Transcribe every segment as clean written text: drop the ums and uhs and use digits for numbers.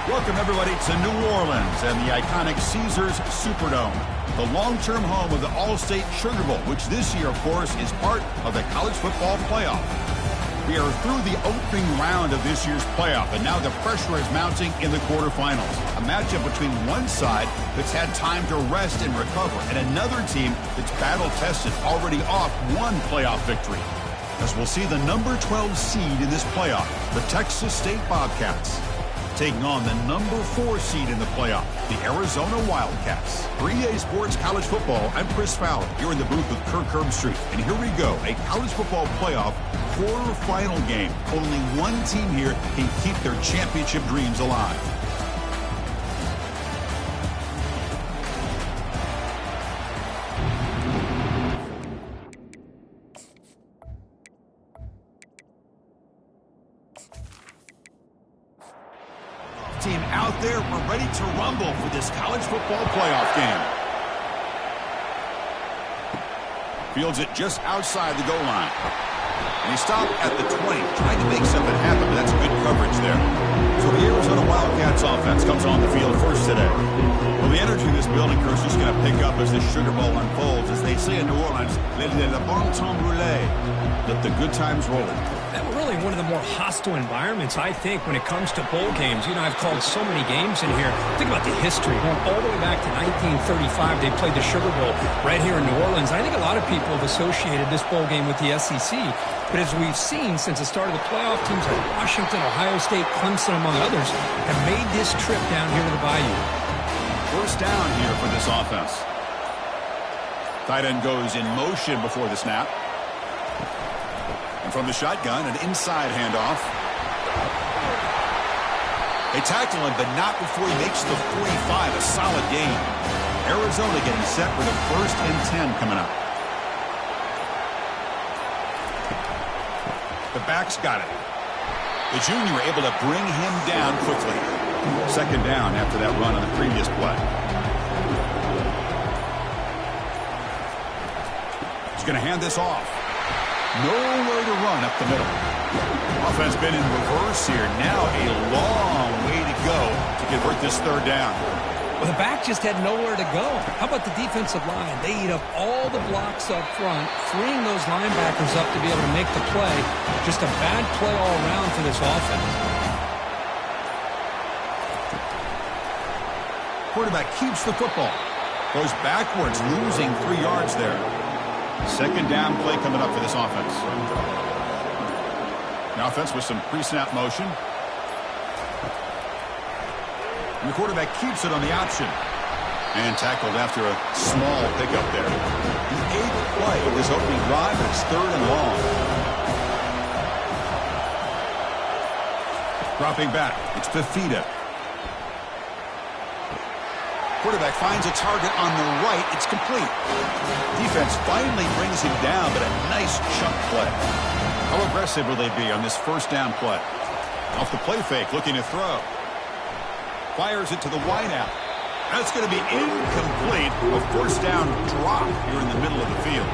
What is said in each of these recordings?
Welcome, everybody, to New Orleans and the iconic Caesars Superdome, the long-term home of the All-State Sugar Bowl, which this year, of course, is part of the college football playoff. We are through the opening round of this year's playoff, and now the pressure is mounting in the quarterfinals. A matchup between one side that's had time to rest and recover, and another team that's battle-tested, already off one playoff victory. As we'll see the number 12 seed in this playoff, the Texas State Bobcats, taking on the number 4 seed in the playoff, the Arizona Wildcats. For EA Sports College Football, I'm Chris Fowler, here in the booth with Kirk Herbstreit. And here we go, a college football playoff quarterfinal game. Only one team here can keep their championship dreams alive. Team out there, we're ready to rumble for this college football playoff game. Fields it just outside the goal line. And he stopped at the 20, trying to make something happen, but that's good coverage there. So the Arizona Wildcats offense comes on the field first today. Well, the energy of this building, Chris, is going to pick up as this Sugar Bowl unfolds. As they say in New Orleans, le bon temps roulé. Let the good times roll. Really one of the more hostile environments, I think, when it comes to bowl games. You know, I've called so many games in here. Think about the history. Going all the way back to 1935, they played the Sugar Bowl right here in New Orleans. I think a lot of people have associated this bowl game with the SEC. But as we've seen since the start of the playoff, teams like Washington, Ohio State, Clemson, among others, have made this trip down here to the Bayou. First down here for this offense. Tight end goes in motion before the snap. And from the shotgun, an inside handoff. They tackle him, but not before he makes the 45, a solid gain. Arizona getting set for the 1st and 10 coming up. The back's got it. The junior able to bring him down quickly. Second down after that run on the previous play. He's going to hand this off. Nowhere to run up the middle. Offense been in reverse here. Now a long way to go to convert this third down. Well, the back just had nowhere to go. How about the defensive line? They eat up all the blocks up front, freeing those linebackers up to be able to make the play. Just a bad play all around for this offense. Quarterback keeps the football. Goes backwards, losing 3 yards there. Second down play coming up for this offense. The offense with some pre-snap motion. And the quarterback keeps it on the option. And tackled after a small pickup there. The 8th play of this opening drive is 3rd and long. Dropping back, it's Fifita. Quarterback finds a target on the right. It's complete. Defense finally brings him down, but a nice chunk play. How aggressive will they be on this first down play? Off the play fake, looking to throw. Fires it to the wideout. That's going to be incomplete. A first down drop here in the middle of the field.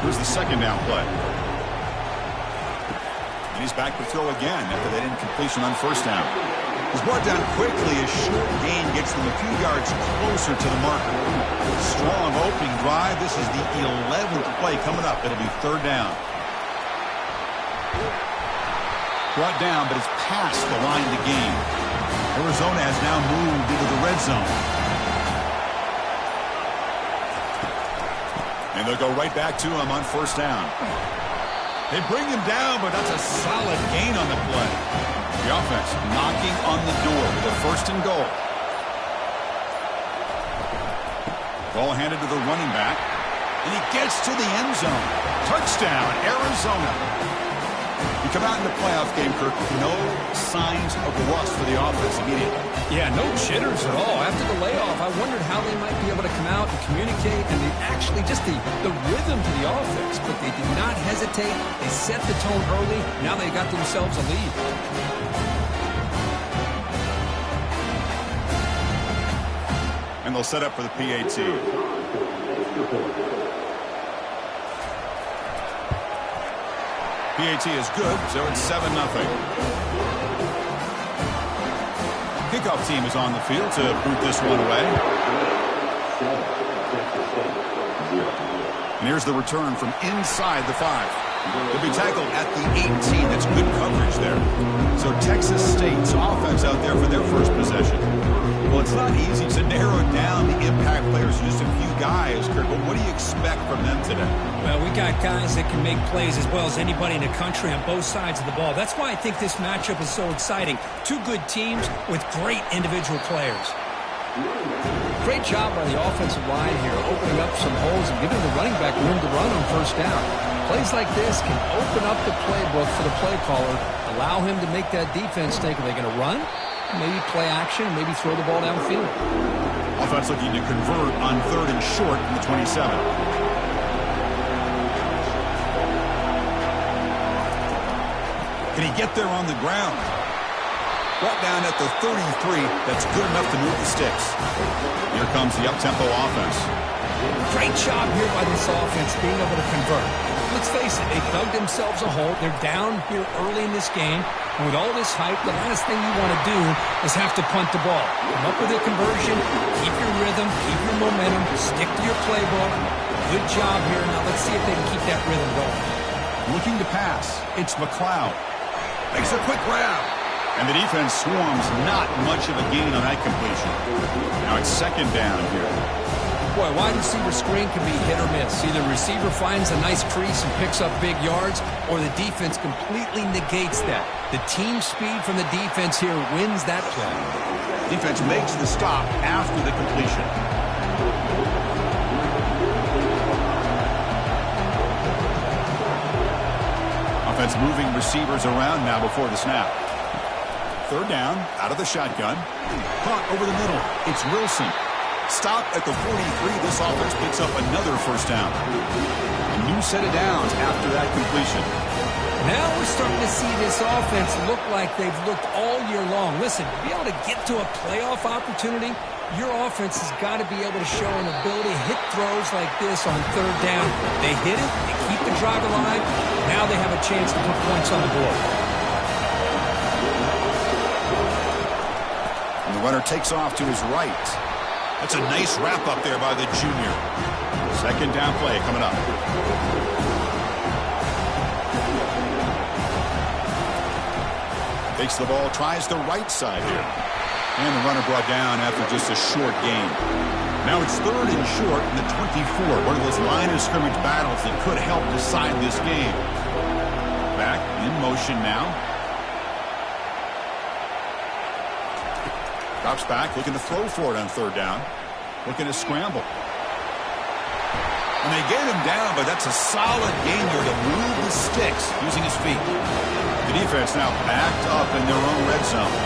Here's the second down play. And he's back to throw again after that incompletion on first down. He's brought down quickly. A short gain gets them a few yards closer to the marker. Strong opening drive. This is the 11th play coming up. It'll be 3rd down. Brought down, but it's past the line of the game. Arizona has now moved into the red zone. And they'll go right back to him on first down. They bring him down, but that's a solid gain on the play. The offense knocking on the door with a 1st and goal. Ball handed to the running back. And he gets to the end zone. Touchdown, Arizona. You come out in the playoff game, Kirk, no signs of rust for the offense immediately. Yeah, no jitters at all. After the layoff, I wondered how they might be able to come out and communicate, and actually just the rhythm to the offense. But they did not hesitate. They set the tone early. Now they got themselves a lead. And they'll set up for the PAT. PAT is good, so it's 7-0. Kickoff team is on the field to boot this one away. And here's the return from inside the 5. He'll be tackled at the 18. That's good coverage there. So Texas State's offense out there for their first possession. Well, it's not easy to narrow down the impact players to just a few guys, Kirk, but what do you expect from them today? Well, we got guys that can make plays as well as anybody in the country on both sides of the ball. That's why I think this matchup is so exciting. Two good teams with great individual players. Great job by the offensive line here, opening up some holes and giving the running back room to run on first down. Plays like this can open up the playbook for the play caller, allow him to make that defense think, are they going to run? Maybe play action, maybe throw the ball downfield. Offense looking to convert on 3rd and short from the 27. Can he get there on the ground? Brought down at the 33. That's good enough to move the sticks. Here comes the up-tempo offense. Great job here by this offense being able to convert. Let's face it, they dug themselves a hole. They're down here early in this game. And with all this hype, the last thing you want to do is have to punt the ball. Come up with a conversion, keep your rhythm, keep your momentum, stick to your playbook. Good job here. Now let's see if they can keep that rhythm going. Looking to pass. It's McLeod. Makes a quick grab. And the defense swarms, not much of a gain on that completion. Now it's 2nd down here. Boy, wide receiver screen can be hit or miss. Either the receiver finds a nice crease and picks up big yards, or the defense completely negates that. The team speed from the defense here wins that play. Defense makes the stop after the completion. Offense moving receivers around now before the snap. 3rd down, out of the shotgun. Caught over the middle. It's Wilson. Stop at the 43. This offense picks up another 1st down. A new set of downs after that completion. Now we're starting to see this offense look like they've looked all year long. Listen, to be able to get to a playoff opportunity, your offense has got to be able to show an ability to hit throws like this on 3rd down. They hit it, they keep the drive alive. Now they have a chance to put points on the board. And the runner takes off to his right. That's a nice wrap up there by the junior. 2nd down play coming up. Takes the ball, tries the right side here. And the runner brought down after just a short gain. Now it's 3rd and short in the 24. One of those line of scrimmage battles that could help decide this game. Back in motion now. Drops back, looking to throw for it on 3rd down. Looking to scramble. And they get him down, but that's a solid gain here to move the sticks using his feet. The defense now backed up in their own red zone.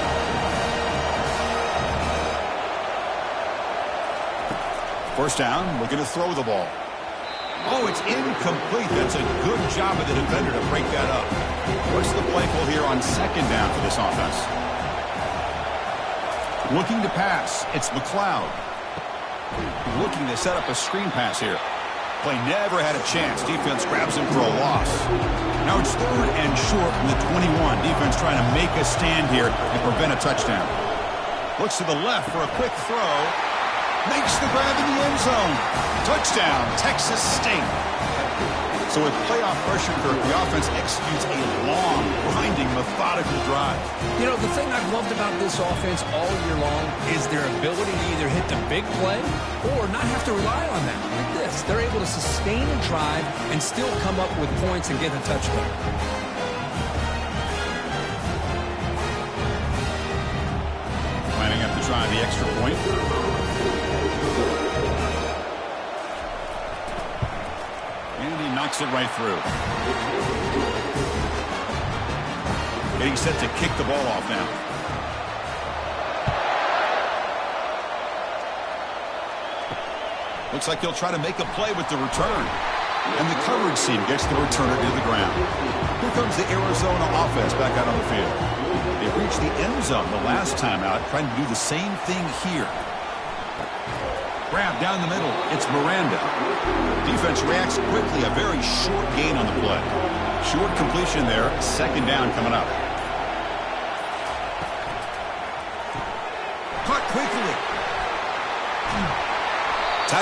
First down, looking to throw the ball. Oh, it's incomplete. That's a good job of the defender to break that up. What's the play call here on 2nd down for this offense? Looking to pass. It's McLeod. Looking to set up a screen pass here. Play never had a chance. Defense grabs him for a loss. Now it's 3rd and short from the 21. Defense trying to make a stand here and prevent a touchdown. Looks to the left for a quick throw. Makes the grab in the end zone. Touchdown, Texas State. So with playoff pressure, Kirk, the offense executes a long, grinding, methodical drive. You know, the thing I've loved about this offense all year long is their ability to either hit the big play or not have to rely on that. Like this, they're able to sustain a drive and still come up with points and get a touchdown. Lining up to try the extra point. Knocks it right through. Getting set to kick the ball off now. Looks like he'll try to make a play with the return. And the coverage team gets the returner to the ground. Here comes the Arizona offense back out on the field. They reached the end zone the last time out, trying to do the same thing here. Grab down the middle. It's Miranda. Defense reacts quickly. A very short gain on the play. Short completion there. 2nd down coming up.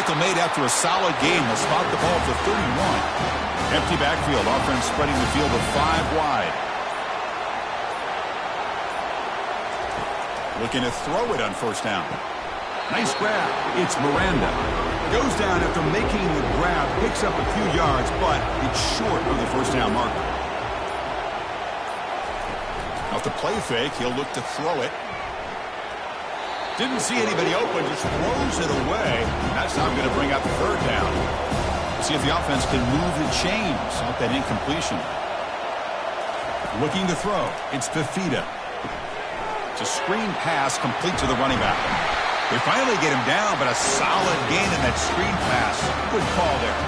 Tackle made after a solid gain. They'll spot the ball for 31. Empty backfield. Offense spreading the field of 5 wide. Looking to throw it on first down. Nice grab. It's Miranda. Goes down after making the grab. Picks up a few yards, but it's short of the first down marker. Off the play fake, he'll look to throw it. Didn't see anybody open, just throws it away. That's not going to bring up third down. See if the offense can move the chains off that incompletion. Looking to throw. It's Fifita. It's a screen pass complete to the running back. They finally get him down, but a solid gain in that screen pass. Good call there.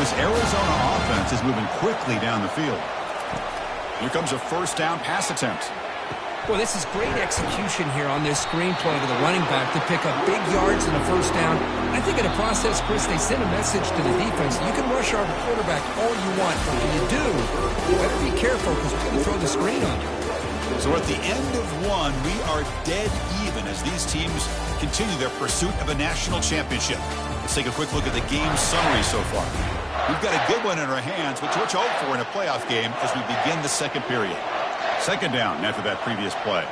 This Arizona offense is moving quickly down the field. Here comes a first down pass attempt. Well, this is great execution here on this screen play to the running back to pick up big yards in a first down. I think in the process, Chris, they send a message to the defense. You can rush our quarterback all you want, but when you do, you better be careful because we're going to throw the screen on you. So at the end of one, we are dead even as these teams continue their pursuit of a national championship. Let's take a quick look at the game summary so far. We've got a good one in our hands, which we'll hope for in a playoff game as we begin the second period. Second down after that previous play.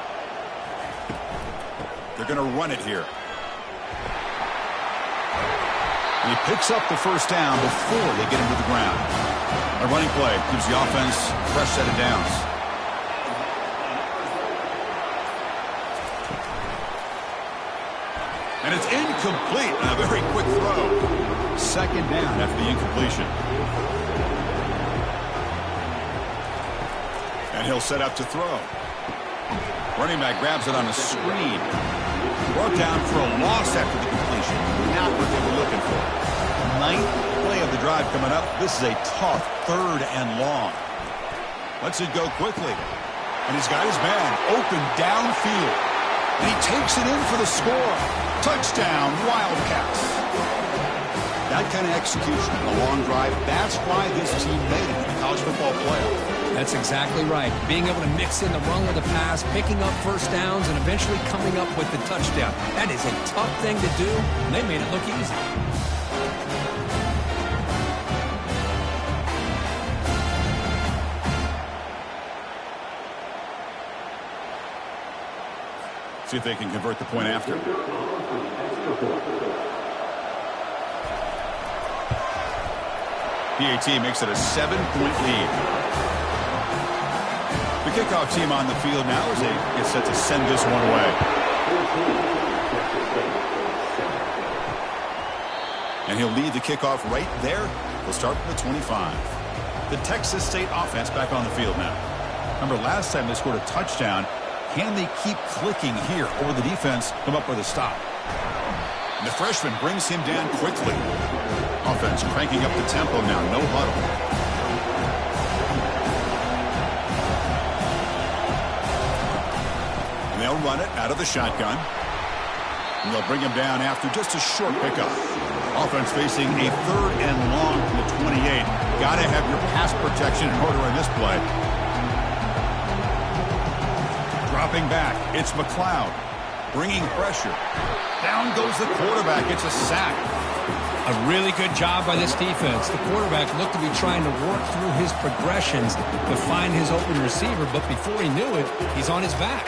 They're going to run it here. And he picks up the first down before they get him to the ground. A running play gives the offense a fresh set of downs. And it's incomplete on a very quick throw. Second down after the incompletion. And he'll set up to throw. Running back grabs it on a screen. Brought down for a loss after the completion. Not what they were looking for. Ninth play of the drive coming up. This is a tough third and long. Lets it go quickly. And he's got his man open downfield. And he takes it in for the score. Touchdown, Wildcats. That kind of execution on a long drive, that's why this team made it in the college football playoff. That's exactly right. Being able to mix in the run with the pass, picking up first downs, and eventually coming up with the touchdown. That is a tough thing to do, and they made it look easy. See if they can convert the point after. PAT makes it a 7-point lead. The kickoff team on the field now as they get set to send this one away. And he'll lead the kickoff right there. He'll start from the 25. The Texas State offense back on the field now. Remember last time they scored a touchdown. Can they keep clicking here, or the defense come up with a stop? And the freshman brings him down quickly. Offense cranking up the tempo now, no huddle. And they'll run it out of the shotgun. And they'll bring him down after just a short pickup. Offense facing a third and long from the 28. Got to have your pass protection in order in this play. Dropping back, it's McLeod, bringing pressure. Down goes the quarterback. It's a sack. A really good job by this defense. The quarterback looked to be trying to work through his progressions to find his open receiver, but before he knew it, he's on his back.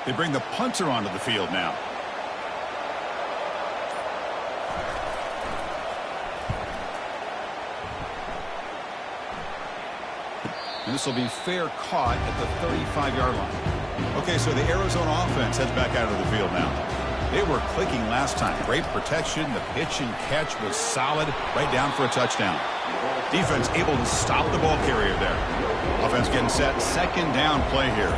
They bring the punter onto the field now. And this will be fair caught at the 35-yard line. Okay, so the Arizona offense heads back out of the field now. They were clicking last time. Great protection. The pitch and catch was solid. Right down for a touchdown. Defense able to stop the ball carrier there. Offense getting set. Second down play here.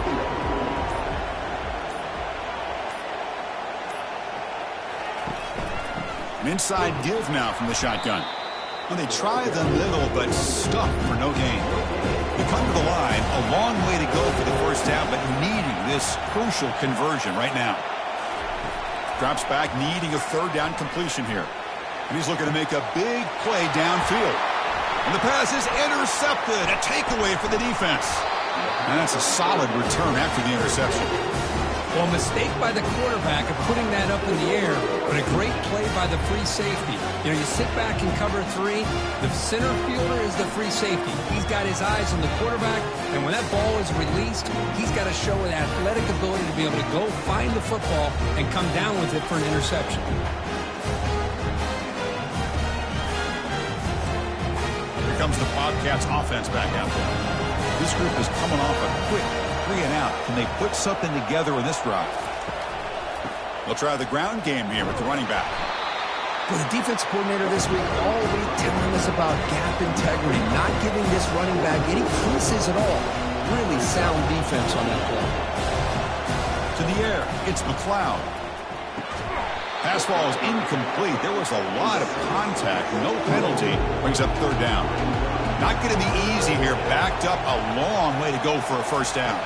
An inside give now from the shotgun. Well, they try the middle, but stuck for no gain. They come to the line, a long way to go for the first down, but needing this crucial conversion right now. Drops back, needing a third down completion here. And he's looking to make a big play downfield. And the pass is intercepted. A takeaway for the defense. And that's a solid return after the interception. Well, a mistake by the quarterback of putting that up in the air, but a great play by the free safety. You know, you sit back and cover 3. The center fielder is the free safety. He's got his eyes on the quarterback, and when that ball is released, he's got to show an athletic ability to be able to go find the football and come down with it for an interception. Here comes the Bobcats offense back out there. This group is coming off a quick 3 and out. Can they put something together in this drive? They'll try the ground game here with the running back. Well, the defense coordinator this week all week telling us about gap integrity, not giving this running back any creases at all. Really sound defense on that play. To the air, it's McLeod. Pass ball is incomplete. There was a lot of contact. No penalty. Brings up 3rd down. Not going to be easy here. Backed up a long way to go for a 1st down.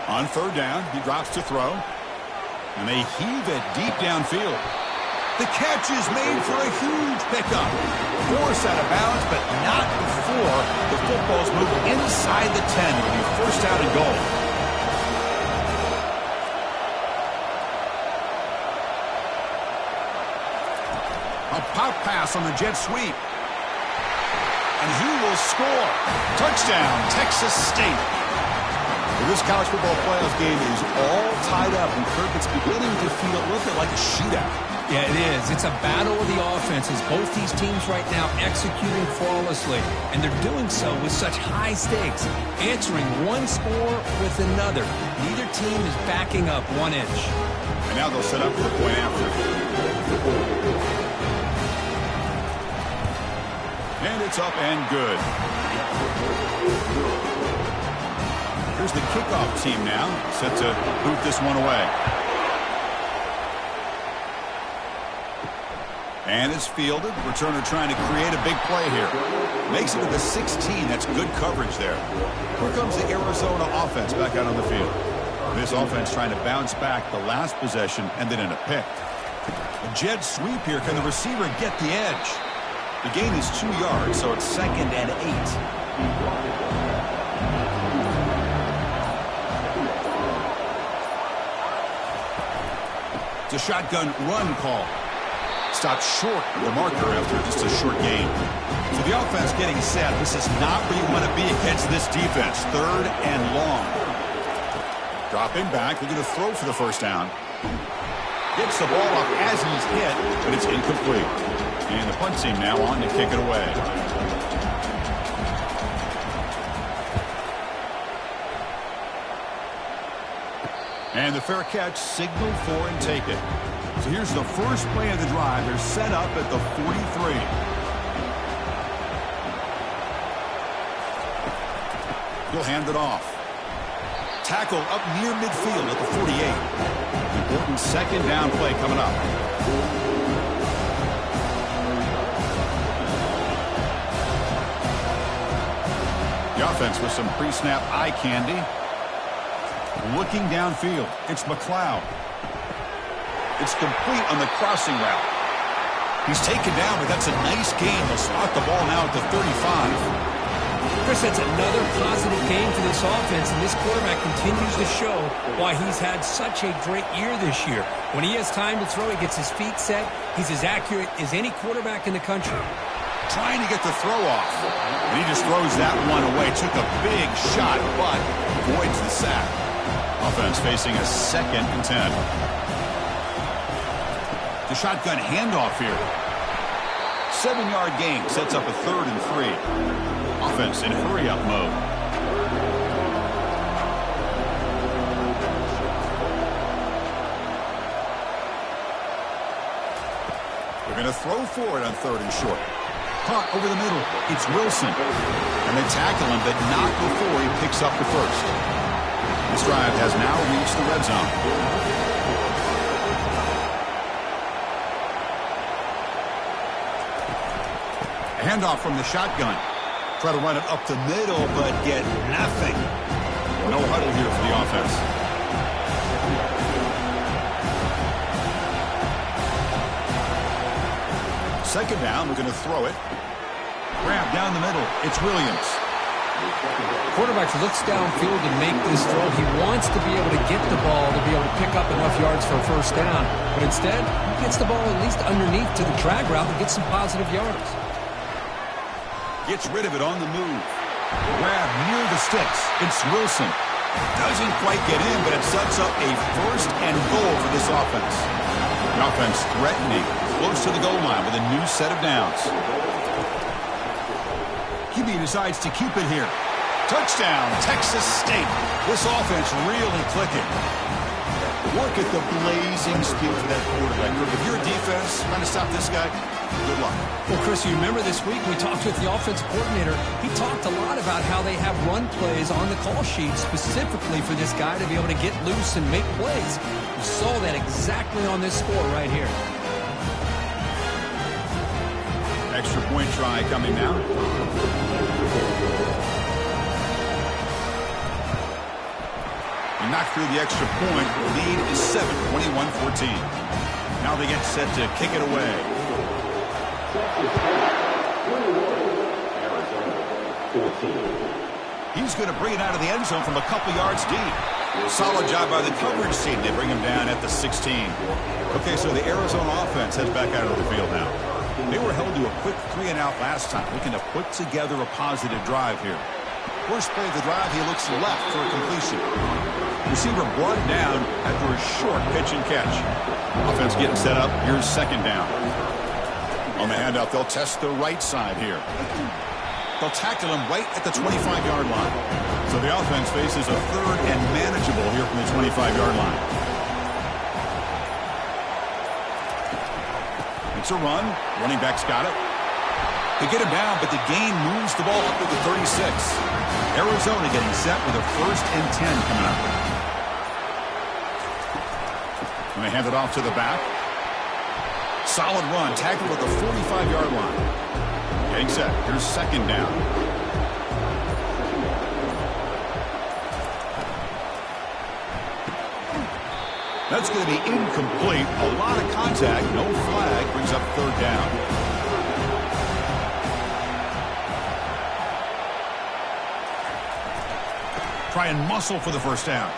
On 3rd down, he drops to throw. And they heave it deep downfield. The catch is made for a huge pickup. Forced out of bounds, but not before the football's moved inside the 10. It'll be 1st down and goal. A pop pass on the jet sweep. And he will score. Touchdown, Texas State. Well, this college football playoff game is all tied up, and Kirk, it's beginning to feel a little bit like a shootout. Yeah, it is. It's a battle of the offenses. Both these teams right now executing flawlessly, and they're doing so with such high stakes, answering one score with another. Neither team is backing up 1 inch. And now they'll set up for the point after. And it's up and good. Here's the kickoff team now, set to boot this one away. And it's fielded. Returner trying to create a big play here. Makes it to the 16. That's good coverage there. Here comes the Arizona offense back out on the field. This offense trying to bounce back the last possession and then in a pick. A jet sweep here. Can the receiver get the edge? The gain is 2 yards, so it's 2nd and 8. It's a shotgun run call. Stopped short of the marker after just a short gain. So the offense getting set. This is not where you want to be against this defense. 3rd and long. Dropping back. They're going to throw for the 1st down. Gets the ball up as he's hit, but it's incomplete. And the punt team now on to kick it away. And the fair catch signaled for and take it. So here's the first play of the drive. They're set up at the 43. He'll hand it off. Tackle up near midfield at the 48. Important 2nd down play coming up. The offense with some pre-snap eye candy. Looking downfield, it's McLeod. It's complete on the crossing route. He's taken down, but that's a nice gain. They'll spot the ball now at the 35. Chris, that's another positive game for this offense, and this quarterback continues to show why he's had such a great year this year. When he has time to throw, he gets his feet set. He's as accurate as any quarterback in the country. Trying to get the throw off. And he just throws that one away. Took a big shot, but avoids the sack. Offense facing a 2nd and 10. The shotgun handoff here. 7-yard gain sets up a 3rd and 3. Offense in hurry-up mode. They're going to throw for it on 3rd and short. Caught over the middle. It's Wilson. And they tackle him, but not before he picks up the 1st. This drive has now reached the red zone. A handoff from the shotgun. Try to run it up the middle, but get nothing. No huddle here for the offense. Second down, we're going to throw it. Grab down the middle. It's Williams. Quarterback looks downfield to make this throw. He wants to be able to get the ball to be able to pick up enough yards for a first down. But instead, he gets the ball at least underneath to the drag route to get some positive yards. Gets rid of it on the move. Grab near the sticks. It's Wilson. Doesn't quite get in, but it sets up a first and goal for this offense. The offense threatening, close to the goal line with a new set of downs. QB decides to keep it here. Touchdown, Texas State. This offense really clicking. Look at the blazing speed for that quarterback. If you're a defense trying to stop this guy, good luck. Well, Chris, you remember this week we talked with the offensive coordinator. He talked a lot about how they have run plays on the call sheet specifically for this guy to be able to get loose and make plays. We saw that exactly on this score right here. Extra point try coming now. He knocked through the extra point. The lead is 7, 21-14. Now they get set to kick it away. He's going to bring it out of the end zone from a couple yards deep. Solid job by the coverage team. They bring him down at the 16. Okay, so the Arizona offense heads back out of the field now. They were held to a quick 3-and-out last time, looking to put together a positive drive here. First play of the drive, he looks left for a completion. Receiver brought it down after a short pitch and catch. Offense getting set up. Here's second down. On the handoff, they'll test the right side here. They'll tackle him right at the 25-yard line. So the offense faces a third and manageable here from the 25-yard line. It's a run. Running back's got it. They get him down, but the gain moves the ball up to the 36. Arizona getting set with a first and 10 coming up. And they hand it off to the back. Solid run. Tackled at the 45-yard line. Getting set. Here's second down. That's going to be incomplete. A lot of contact. No flag. Brings up third down. Try and muscle for the first down.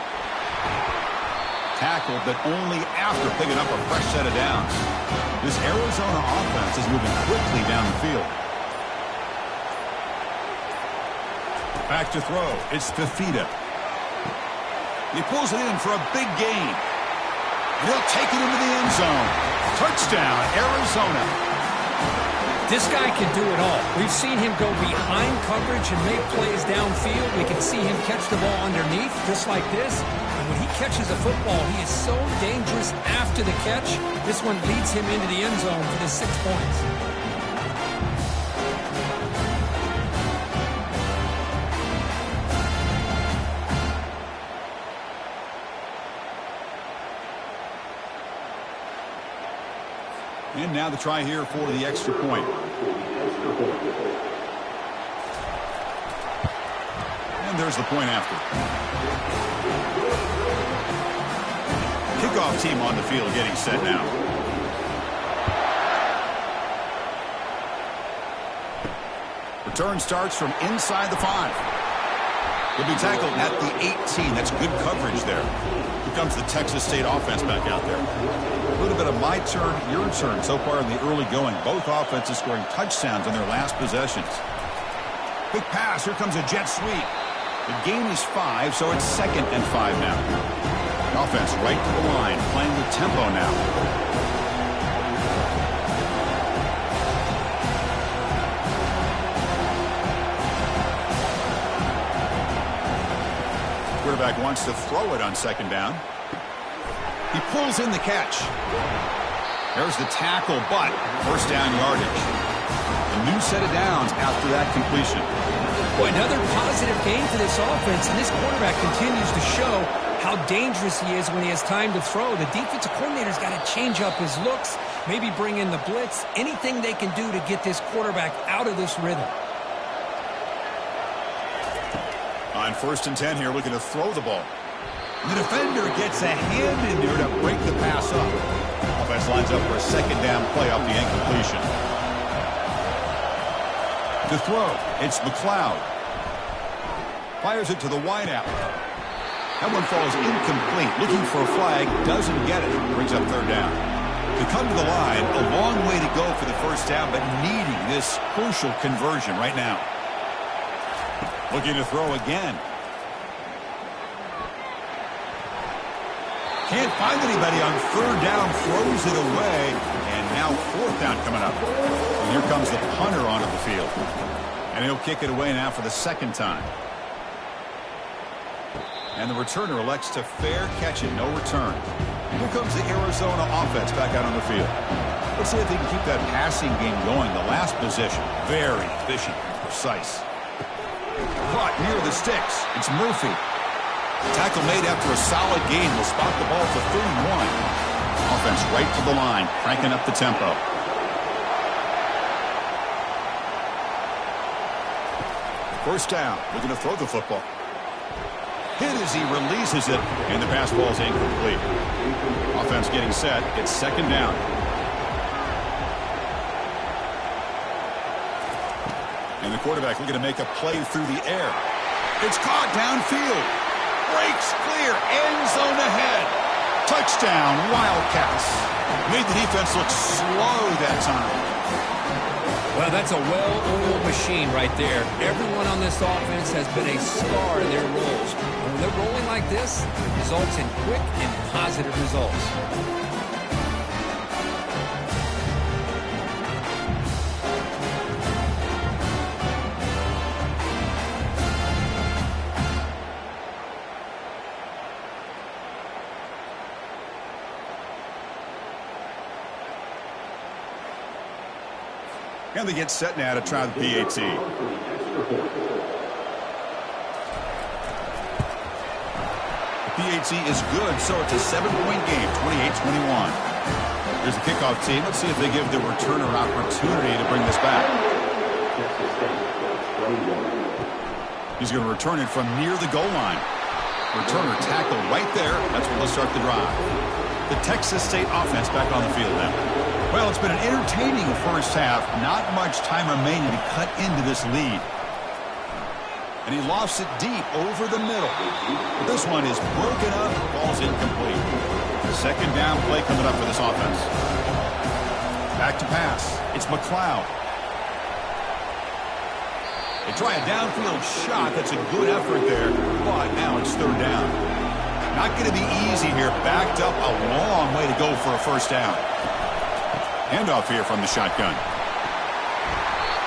Tackled, but only after picking up a fresh set of downs. This Arizona offense is moving quickly down the field. Back to throw. It's Fifita. He pulls it in for a big gain. And he'll take it into the end zone. Touchdown, Arizona. This guy can do it all. We've seen him go behind coverage and make plays downfield. We can see him catch the ball underneath just like this. And when he catches a football, he is so dangerous after the catch. This one leads him into the end zone for the 6 points. And now the try here for the extra point. And there's the point after. Kickoff team on the field getting set now. Return starts from inside the 5. He'll be tackled at the 18. That's good coverage there. Here comes the Texas State offense back out there. A little bit of my turn, your turn so far in the early going. Both offenses scoring touchdowns on their last possessions. Quick pass. Here comes a jet sweep. The gain is 5, so it's second and 5 now. Offense right to the line, playing with tempo now. Quarterback wants to throw it on second down. He pulls in the catch. There's the tackle, but first down yardage. A new set of downs after that completion. Boy, another positive gain for this offense, and this quarterback continues to show how dangerous he is when he has time to throw. The defensive coordinator's got to change up his looks, maybe bring in the blitz, anything they can do to get this quarterback out of this rhythm. On first and 10 here, looking to throw the ball. The defender gets a hand in there to break the pass up. Offense lines up for a second down play off the incompletion. To throw, it's McLeod. Fires it to the wideout. That one falls incomplete. Looking for a flag, doesn't get it. Brings up third down. To come to the line, a long way to go for the first down, but needing this crucial conversion right now. Looking to throw again. Can't find anybody on third down, throws it away, and now fourth down coming up. And here comes the punter onto the field. And he'll kick it away now for the second time. And the returner elects to fair catch it, no return. Here comes the Arizona offense back out on the field. Let's see if they can keep that passing game going. The last possession, very efficient, precise. Caught near the sticks. It's Murphy. Tackle made after a solid gain. Will spot the ball for 31. Offense right to the line, cranking up the tempo. First down, looking to throw the football. Hit as he releases it, and the pass ball is incomplete. Offense getting set. It's second down. And the quarterback looking to make a play through the air. It's caught downfield. Breaks clear. End zone ahead. Touchdown, Wildcats. Made the defense look slow that time. Well, that's a well-oiled machine right there. Everyone on this offense has been a star in their roles. And when they're rolling like this, it results in quick and positive results. And they get set now to try the PAT. The PAT is good, so it's a 7-point game, 28-21. Here's the kickoff team. Let's see if they give the returner opportunity to bring this back. He's going to return it from near the goal line. Returner tackle right there. That's where they'll start the drive. The Texas State offense back on the field now. Well, it's been an entertaining first half. Not much time remaining to cut into this lead. And he lofts it deep over the middle. But this one is broken up. Ball's incomplete. Second down play coming up for this offense. Back to pass. It's McLeod. They try a downfield shot. That's a good effort there. But now it's third down. Not going to be easy here. Backed up a long way to go for a first down. Handoff here from the shotgun.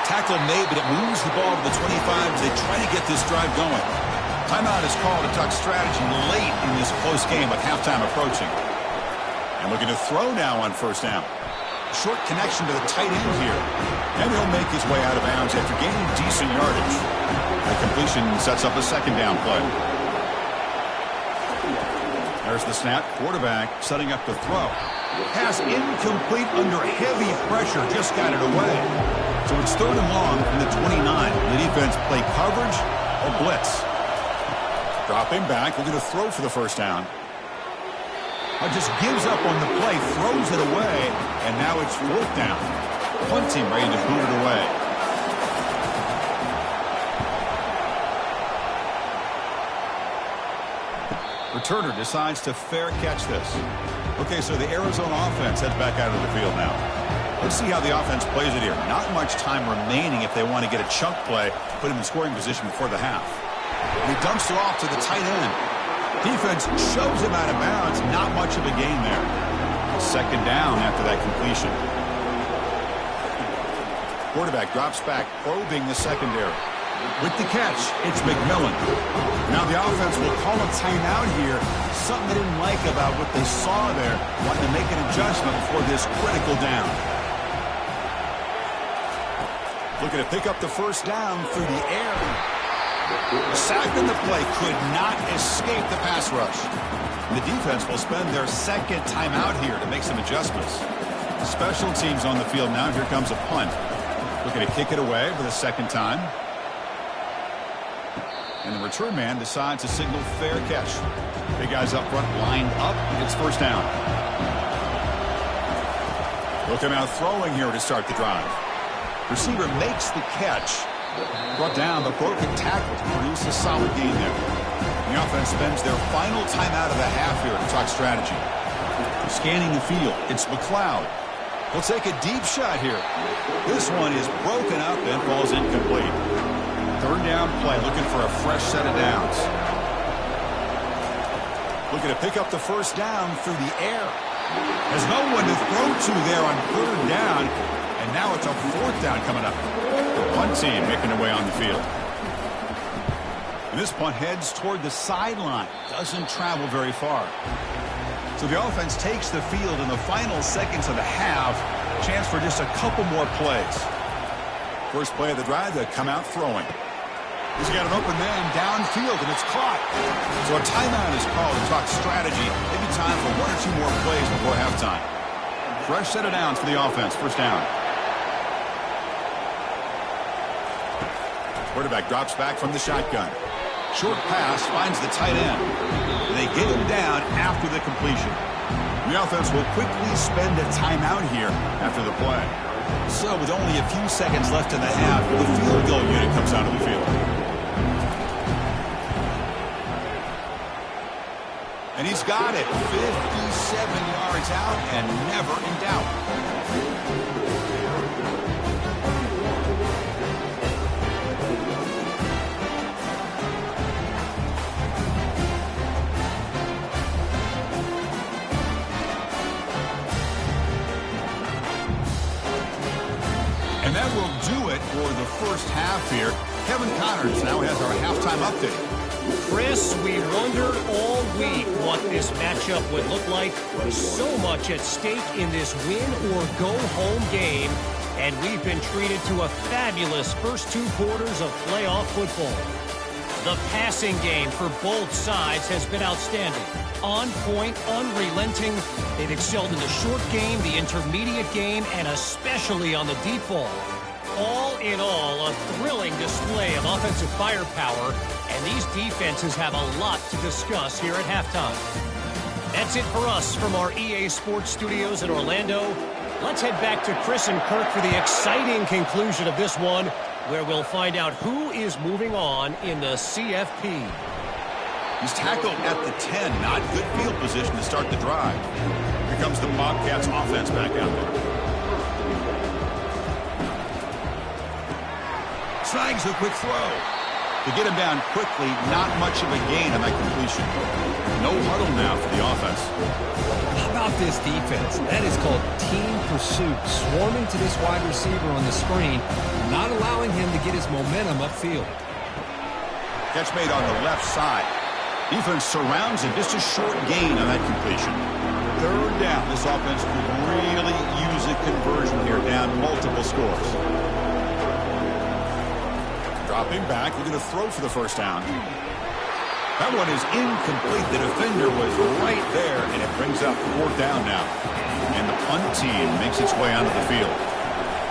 Tackle made, but it moves the ball to the 25 as they try to get this drive going. Timeout is called to talk strategy late in this close game with halftime approaching. And looking to throw now on first down. Short connection to the tight end here. And he'll make his way out of bounds after gaining decent yardage. The completion sets up a second down play. There's the snap. Quarterback setting up the throw. Pass incomplete under heavy pressure. Just got it away. So it's third and long from the 29. The defense play coverage or blitz. Dropping back. Looking to throw for the first down. Just gives up on the play. Throws it away. And now it's fourth down. Punt team ready to boot it away. Returner decides to fair catch this. Okay, so the Arizona offense heads back out of the field now. Let's see how the offense plays it here. Not much time remaining if they want to get a chunk play, put him in scoring position before the half. And he dumps it off to the tight end. Defense shoves him out of bounds. Not much of a gain there. Second down after that completion. Quarterback drops back, probing the secondary. With the catch, it's McMillan. Now the offense will call a timeout here. Something they didn't like about what they saw there. Wanted to make an adjustment before this critical down. Looking to pick up the first down through the air. Sacked in the play, could not escape the pass rush. The defense will spend their second timeout here to make some adjustments. Special teams on the field now. Here comes a punt. Looking to kick it away for the second time. And the return man decides to signal fair catch. Big guys up front lined up. It's first down. Looking out throwing here to start the drive. Receiver makes the catch. Brought down the broken tackle to produce a solid gain there. The offense spends their final timeout of the half here to talk strategy. Scanning the field, it's McLeod. He'll take a deep shot here. This one is broken up and falls incomplete. Third down play, looking for a fresh set of downs. Looking to pick up the first down through the air. Has no one to throw to there on third down. And now it's a fourth down coming up. The punt team making their way on the field. And this punt heads toward the sideline. Doesn't travel very far. So the offense takes the field in the final seconds of the half. Chance for just a couple more plays. First play of the drive, they come out throwing. He's got an open man downfield, and it's caught. So a timeout is called to talk strategy. Maybe time for one or two more plays before halftime. Fresh set of downs for the offense. First down. Quarterback drops back from the shotgun. Short pass finds the tight end. They get him down after the completion. The offense will quickly spend a timeout here after the play. So with only a few seconds left in the half, the field goal unit comes out of the field. And he's got it. 57 yards out and never in doubt. And that will do it for the first half here. Kevin Connors now has our halftime update. Chris, we wondered all week what this matchup would look like. So much at stake in this win-or-go-home game, and we've been treated to a fabulous first two quarters of playoff football. The passing game for both sides has been outstanding. On point, unrelenting. They've excelled in the short game, the intermediate game, and especially on the deep ball. All in all, a thrilling display of offensive firepower, and these defenses have a lot to discuss here at halftime. That's it for us from our EA Sports Studios in Orlando. Let's head back to Chris and Kirk for the exciting conclusion of this one, where we'll find out who is moving on in the CFP. He's tackled at the 10. Not good field position to start the drive. Here comes the Bobcats offense back out there. Snags a quick throw. To get him down quickly, not much of a gain on that completion. No huddle now for the offense. How about this defense? That is called team pursuit. Swarming to this wide receiver on the screen, not allowing him to get his momentum upfield. Catch made on the left side. Defense surrounds him. Just a short gain on that completion. Third down. This offense could really use a conversion here, down multiple scores. Dropping back, looking to throw for the first down. That one is incomplete. The defender was right there, and it brings up fourth down now. And the punt team makes its way onto the field.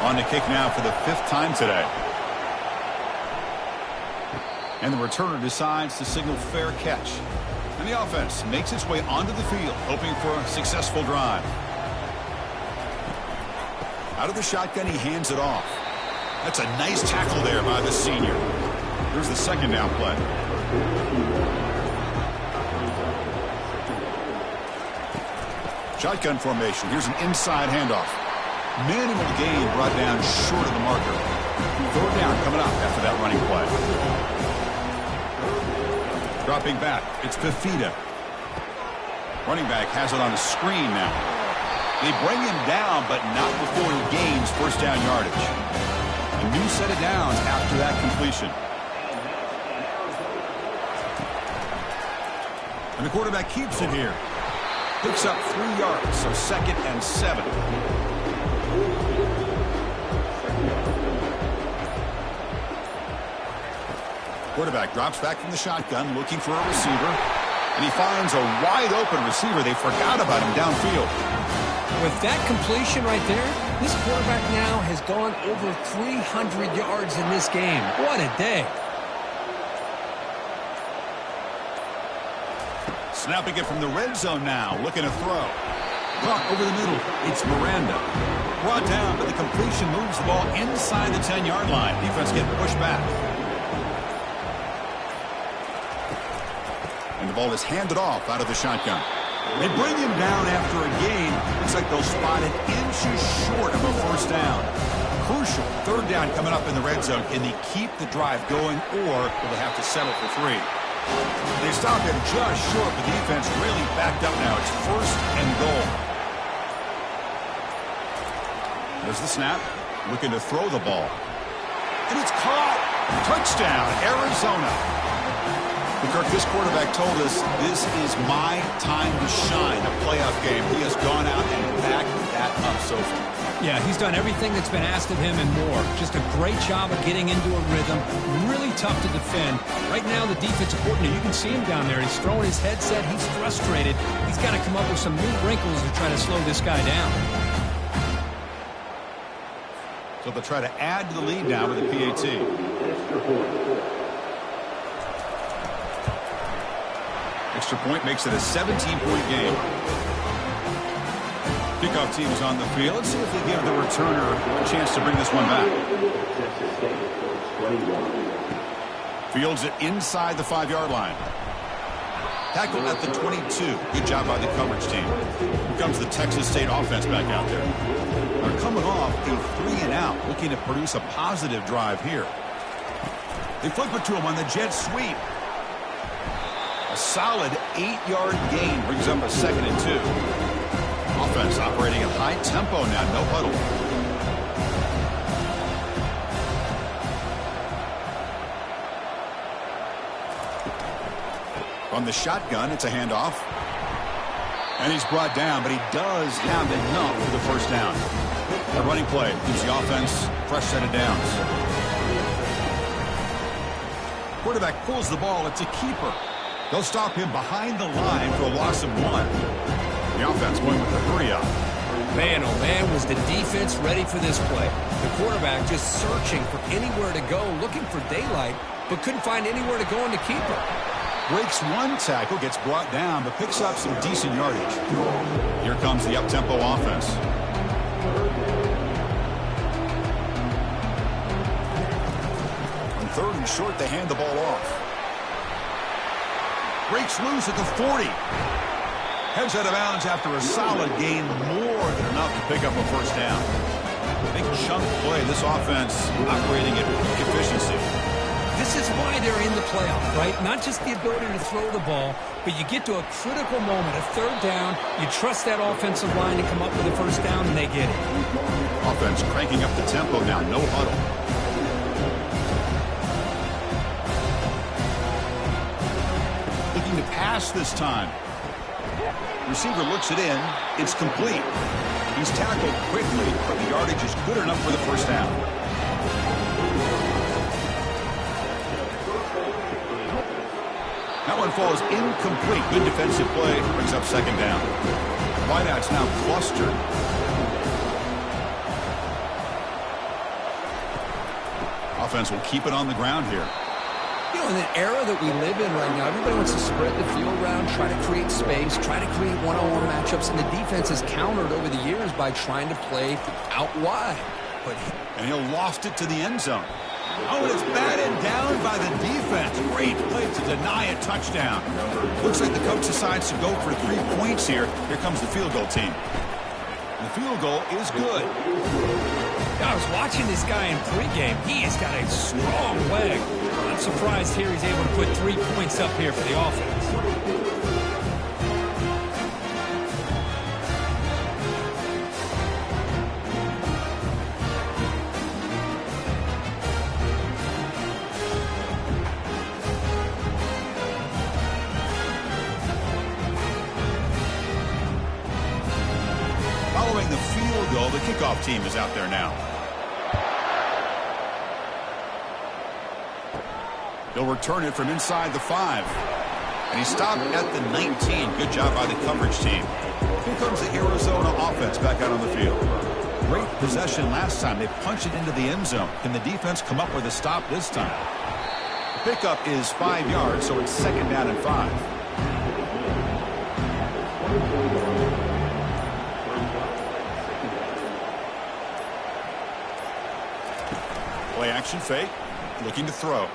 On the kick now for the fifth time today. And the returner decides to signal fair catch. And the offense makes its way onto the field, hoping for a successful drive. Out of the shotgun, he hands it off. That's a nice tackle there by the senior. Here's the second down play. Shotgun formation. Here's an inside handoff. Minimal gain brought down short of the marker. Third down coming up after that running play. Dropping back, it's Fifita. Running back has it on a screen now. They bring him down, but not before he gains first down yardage. A new set of downs after that completion. And the quarterback keeps it here. Picks up 3 yards, so 2nd and 7. Quarterback drops back from the shotgun, looking for a receiver. And he finds a wide-open receiver. They forgot about him downfield. With that completion right there, this quarterback now has gone over 300 yards in this game. What a day. Snapping it from the red zone now, looking to throw. Caught over the middle. It's Miranda. Brought down, but the completion moves the ball inside the 10-yard line. Defense getting pushed back. And the ball is handed off out of the shotgun. They bring him down after a gain. Looks like they'll spot it inches short of a first down. Crucial third down coming up in the red zone. Can they keep the drive going, or will they have to settle for 3? They stopped him just short. The defense really backed up now. It's first and goal. There's the snap. Looking to throw the ball. And it's caught. Touchdown, Arizona. Kirk, this quarterback told us this is my time to shine, a playoff game. He has gone out and backed that up so far. Yeah, he's done everything that's been asked of him and more. Just a great job of getting into a rhythm. Really tough to defend. Right now, the defensive coordinator, you can see him down there. He's throwing his headset. He's frustrated. He's got to come up with some new wrinkles to try to slow this guy down. So they'll try to add to the lead now with a PAT. Extra point makes it a 17-point game. Kickoff team is on the field. Let's see if they give the returner a chance to bring this one back. Fields it inside the 5-yard line. Tackle at the 22. Good job by the coverage team. Here comes the Texas State offense back out there. They're coming off a 3-and-out, looking to produce a positive drive here. They flip it to him on the jet sweep. A solid 8-yard gain brings up a 2nd and 2. Offense operating at high tempo now, no huddle. From the shotgun, it's a handoff. And he's brought down, but he does have enough for the first down. A running play gives the offense a fresh set of downs. Quarterback pulls the ball. It's a keeper. They'll stop him behind the line for a loss of 1. The offense going with the 3-up. Man, oh man, was the defense ready for this play. The quarterback just searching for anywhere to go, looking for daylight, but couldn't find anywhere to go in the keeper. Breaks one tackle, gets brought down, but picks up some decent yardage. Here comes the up-tempo offense. On 3rd and short, they hand the ball off. Breaks loose at the 40. Heads out of bounds after a solid gain, more than enough to pick up a first down. Big chunk play. This offense operating at peak efficiency. This is why they're in the playoff, right? Not just the ability to throw the ball, but you get to a critical moment, a 3rd down. You trust that offensive line to come up with a first down, and they get it. Offense cranking up the tempo now, no huddle. To pass this time. Receiver looks it in. It's complete. He's tackled quickly, but the yardage is good enough for the first down. That one falls incomplete. Good defensive play. Brings up 2nd down. Wideouts now clustered. Offense will keep it on the ground here. You know, in the era that we live in right now, everybody wants to spread the field around, try to create space, try to create one-on-one matchups, and the defense has countered over the years by trying to play out wide. And he'll lost it to the end zone. Oh, and it's batted down by the defense. Great play to deny a touchdown. Looks like the coach decides to go for 3 points here. Here comes the field goal team. The field goal is good. I was watching this guy in pregame. He has got a strong leg. I'm surprised here he's able to put 3 points up here for the offense. Following the field goal, the kickoff team is out there now. They'll return it from inside the 5. And he stopped at the 19. Good job by the coverage team. Here comes the Arizona offense back out on the field. Great possession last time. They punched it into the end zone. Can the defense come up with a stop this time? The pickup is 5 yards, so it's 2nd down and 5. Play-action fake. Looking to throw.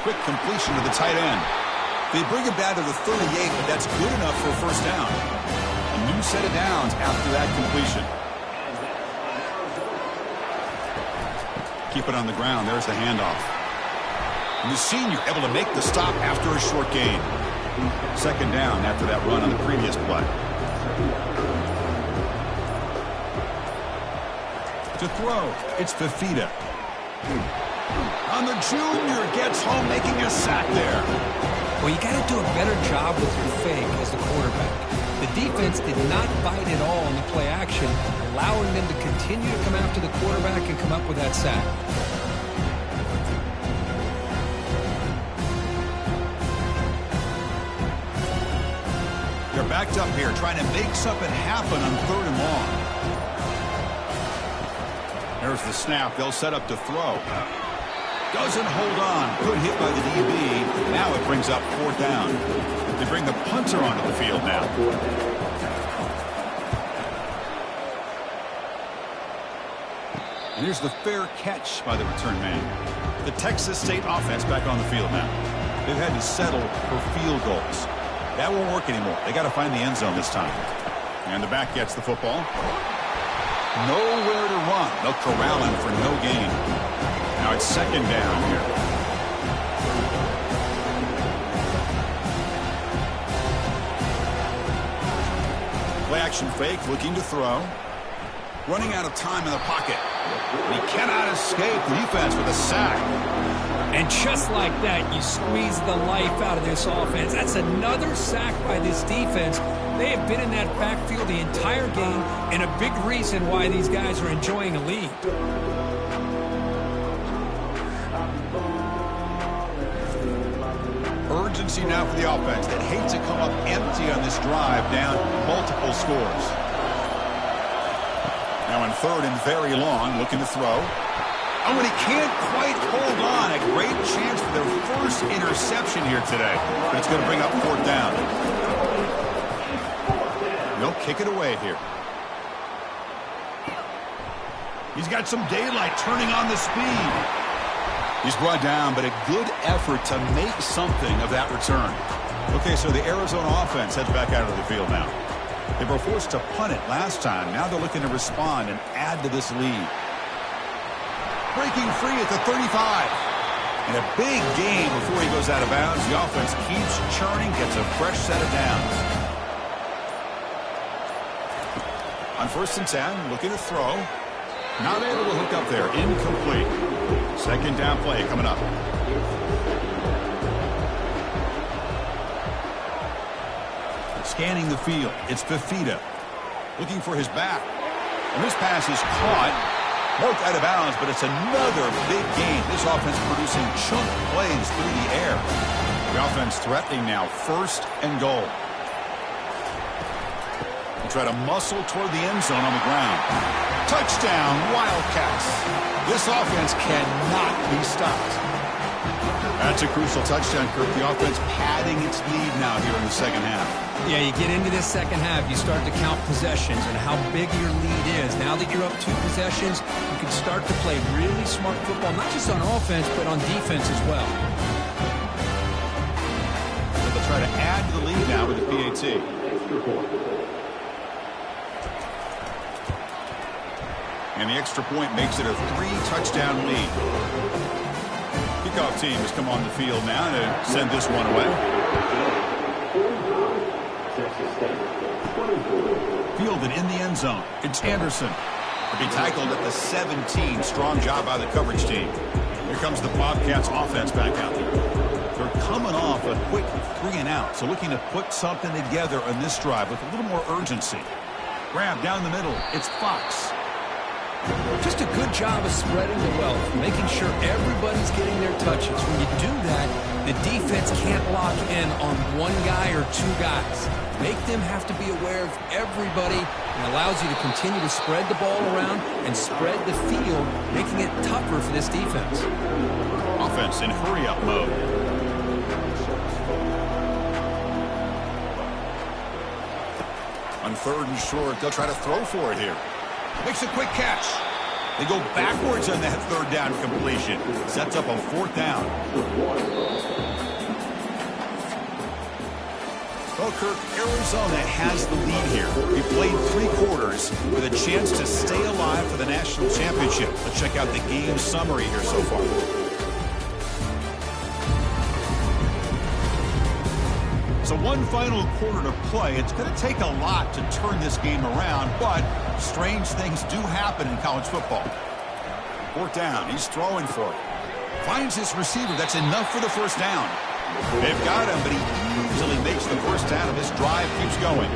Quick completion to the tight end. They bring him down to the 38, but that's good enough for a first down. A new set of downs after that completion. Keep it on the ground. There's the handoff. And the senior able to make the stop after a short gain. Second down after that run on the previous play. To throw, it's Fifita. On the junior, gets home, making a sack there. Well, you got to do a better job with your fake as the quarterback. The defense did not bite at all in the play action, allowing them to continue to come after the quarterback and come up with that sack. They're backed up here, trying to make something happen on 3rd and long. There's the snap. They'll set up to throw. Doesn't hold on. Good hit by the DB. Now it brings up 4th down. They bring the punter onto the field now. And here's the fair catch by the return man. The Texas State offense back on the field now. They've had to settle for field goals. That won't work anymore. They got to find the end zone this time. And the back gets the football. Nowhere to run. They'll corral him for no gain. Now it's 2nd down here. Play action fake, looking to throw. Running out of time in the pocket. He cannot escape the defense with a sack. And just like that, you squeeze the life out of this offense. That's another sack by this defense. They have been in that backfield the entire game, and a big reason why these guys are enjoying a lead. Urgency now for the offense that hates to come up empty on this drive, down multiple scores. Now in 3rd and very long, looking to throw. Oh, and he can't quite hold on. A great chance for their first interception here today. But it's going to bring up 4th down. They'll kick it away here. He's got some daylight, turning on the speed. He's brought down, but a good effort to make something of that return. Okay, so the Arizona offense heads back out of the field now. They were forced to punt it last time. Now they're looking to respond and add to this lead. Breaking free at the 35. And a big gain before he goes out of bounds. The offense keeps churning, gets a fresh set of downs. On 1st and 10, looking to throw. Not able to hook up there. Incomplete. 2nd down play coming up. Scanning the field. It's Fifita. Looking for his back. And this pass is caught. Marked out of bounds, but it's another big gain. This offense producing chunk plays through the air. The offense threatening now 1st and goal. They try to muscle toward the end zone on the ground. Touchdown, Wildcats. This offense cannot be stopped. That's a crucial touchdown, Kirk. The offense padding its lead now here in the 2nd half. Yeah, you get into this 2nd half, you start to count possessions and how big your lead is. Now that you're up 2 possessions, you can start to play really smart football, not just on offense, but on defense as well. So they'll try to add to the lead now with the PAT. And the extra point makes it a 3-touchdown lead. Kickoff team has come on the field now to send this one away. Fielded in the end zone. It's Anderson. To be tackled at the 17. Strong job by the coverage team. Here comes the Bobcats offense back out there. They're coming off a quick 3-and-out, so looking to put something together on this drive with a little more urgency. Grab down the middle. It's Fox. Just a good job of spreading the wealth, making sure everybody's getting their touches. When you do that, the defense can't lock in on one guy or 2 guys. Make them have to be aware of everybody, and allows you to continue to spread the ball around and spread the field, making it tougher for this defense. Offense in hurry-up mode. On 3rd and short, they'll try to throw for it here. Makes a quick catch. They go backwards on that third down completion. Sets up a fourth down. Well, Kirk, Arizona has the lead here. We played 3 quarters with a chance to stay alive for the national championship. Let's check out the game summary here so far. So one final quarter to play. It's going to take a lot to turn this game around, but strange things do happen in college football. Fourth down. He's throwing for it. Finds his receiver. That's enough for the first down. They've got him, but he easily makes the first down, and this drive keeps going.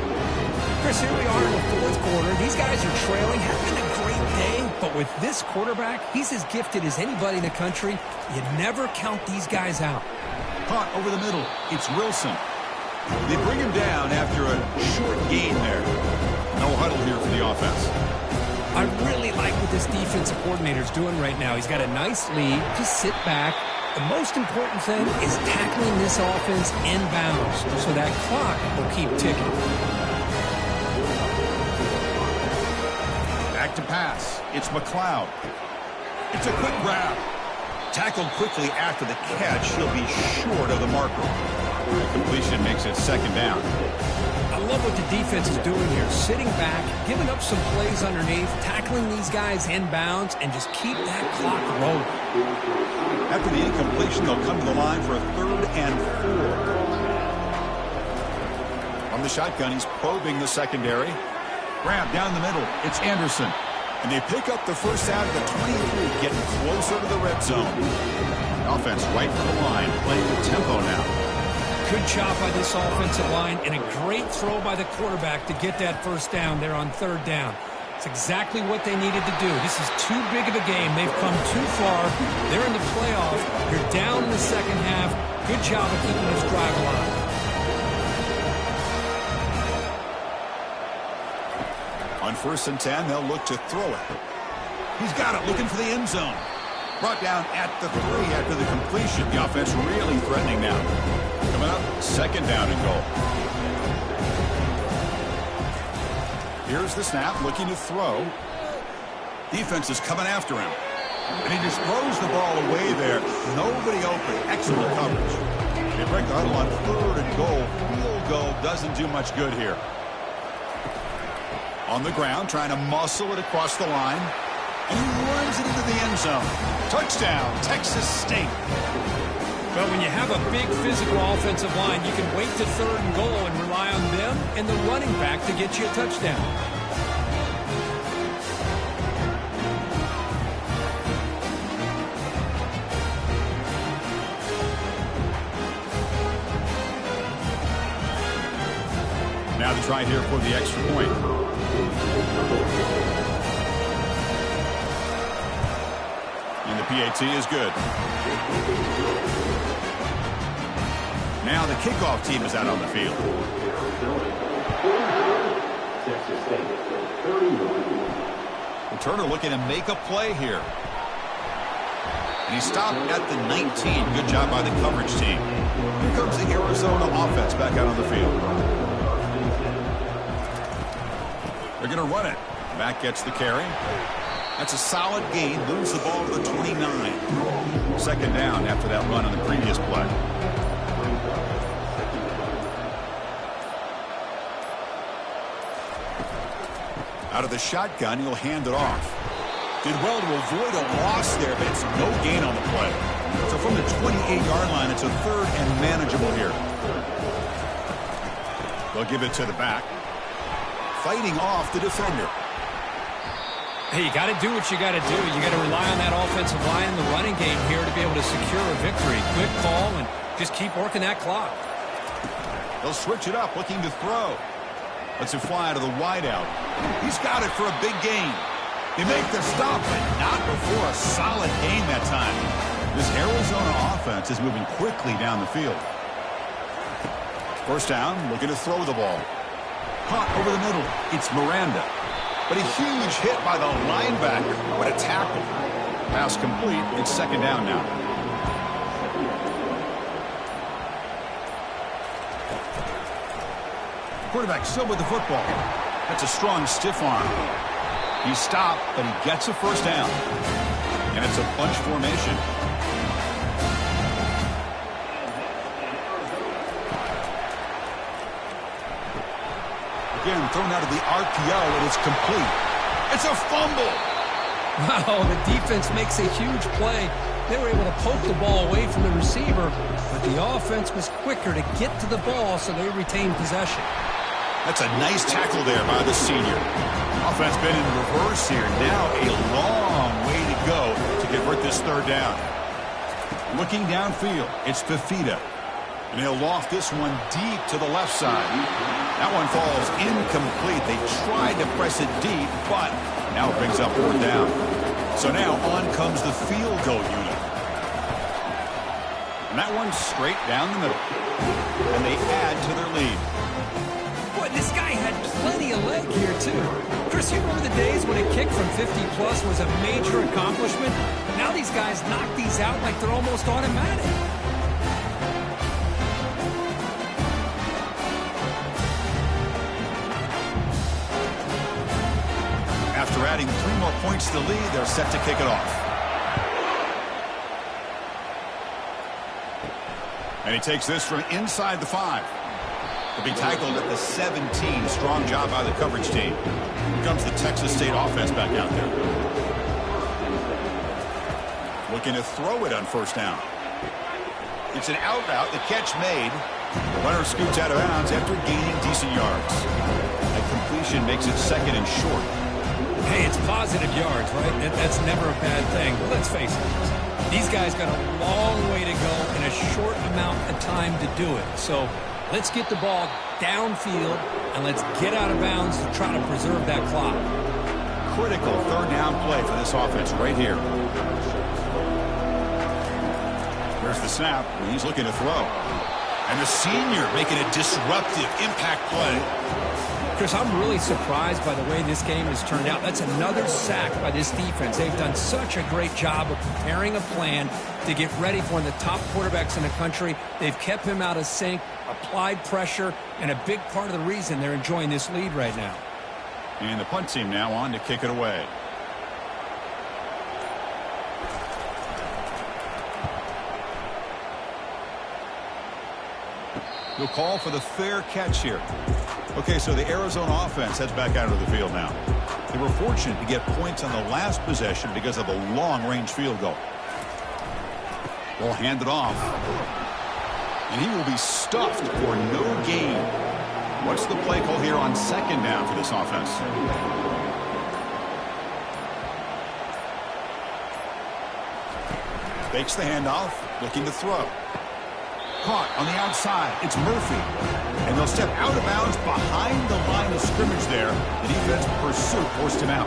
Chris, here we are in the fourth quarter. These guys are trailing. Having a great day, but with this quarterback, he's as gifted as anybody in the country. You never count these guys out. Caught over the middle. It's Wilson. They bring him down after a short gain there. No huddle here for the offense. I really like what this defensive coordinator is doing right now. He's got a nice lead. Just sit back. The most important thing is tackling this offense inbounds so that clock will keep ticking. Back to pass. It's McLeod. It's a quick grab. Tackled quickly after the catch. He'll be short of the marker. The completion makes it second down. I love what the defense is doing here. Sitting back, giving up some plays underneath, tackling these guys inbounds, and just keep that clock rolling. After the incompletion, they'll come to the line for a 3rd and 4. From the shotgun, he's probing the secondary. Grab down the middle. It's Anderson. And they pick up the first out of the 23, getting closer to the red zone. Offense right from the line, playing with tempo now. Good job by this offensive line, and a great throw by the quarterback to get that first down there on 3rd down. It's exactly what they needed to do. This is too big of a game. They've come too far. They're in the playoff. You're down in the second half. Good job of keeping this drive alive. On 1st and 10, they'll look to throw it. He's got it, looking for the end zone. Brought down at the 3 after the completion. The offense really threatening now. Coming up, 2nd down and goal. Here's the snap, looking to throw. Defense is coming after him. And he just throws the ball away there. Nobody open. Excellent coverage. They break the huddle on 3rd and goal. Field goal doesn't do much good here. On the ground, trying to muscle it across the line. And he runs it into the end zone. Touchdown, Texas State. But when you have a big physical offensive line, you can wait to 3rd and goal and rely on them and the running back to get you a touchdown. Now the try here for the extra point. And the PAT is good. Now the kickoff team is out on the field. Turner looking to make a play here. And he stopped at the 19. Good job by the coverage team. Here comes the Arizona offense back out on the field. They're going to run it. Back gets the carry. That's a solid gain. Moves the ball to the 29. 2nd down after that run on the previous play. Out of the shotgun, he'll hand it off. Did well to avoid a loss there, but it's no gain on the play. So from the 28-yard line, it's a 3rd and manageable here. They'll give it to the back. Fighting off the defender. Hey, you got to do what you got to do. You got to rely on that offensive line in the running game here to be able to secure a victory. Quick call and just keep working that clock. They'll switch it up, looking to throw. Lets it fly to the wideout. He's got it for a big gain. They make the stop, but not before a solid gain that time. This Arizona offense is moving quickly down the field. 1st down, looking to throw the ball. Caught over the middle. It's Miranda. But a huge hit by the linebacker. What a tackle. Pass complete. It's 2nd down now. Quarterback still with the football. That's a strong stiff arm. He stopped, but he gets a first down. And it's a bunch formation. Again, thrown out of the RPO, and it's complete. It's a fumble. Wow, the defense makes a huge play. They were able to poke the ball away from the receiver, but the offense was quicker to get to the ball, so they retained possession. That's a nice tackle there by the senior. Offense been in reverse here. Now a long way to go to convert this third down. Looking downfield, it's Fifita. And he'll loft this one deep to the left side. That one falls incomplete. They tried to press it deep, but now it brings up fourth down. So now on comes the field goal unit. And that one's straight down the middle. And they add to their lead. Boy, this guy had plenty of leg here, too. Chris, you remember the days when a kick from 50-plus was a major accomplishment? Now these guys knock these out like they're almost automatic. After adding 3 more points to the lead, they're set to kick it off. And he takes this from inside the 5. He'll be tackled at the 17. Strong job by the coverage team. Here comes the Texas State offense back out there. Looking to throw it on first down. It's an out route. The catch made. The runner scoots out of bounds after gaining decent yards. That completion makes it second and short. Hey, it's positive yards, right? That's never a bad thing. But let's face it, these guys got a long way to go in a short amount of time to do it. So let's get the ball downfield, and let's get out of bounds to try to preserve that clock. Critical third down play for this offense right here. Here's the snap, and he's looking to throw. And the senior making a disruptive impact play. Chris, I'm really surprised by the way this game has turned out. That's another sack by this defense. They've done such a great job of preparing a plan to get ready for one of the top quarterbacks in the country. They've kept him out of sync, applied pressure, and a big part of the reason they're enjoying this lead right now. And the punt team now on to kick it away. He'll call for the fair catch here. Okay, so the Arizona offense heads back out of the field now. They were fortunate to get points on the last possession because of a long-range field goal. They'll hand it off. And he will be stuffed for no gain. What's the play call here on second down for this offense? Fakes the handoff, looking to throw. Caught on the outside. It's Murphy. And they'll step out of bounds behind the line of scrimmage there. The defense pursuit forced him out.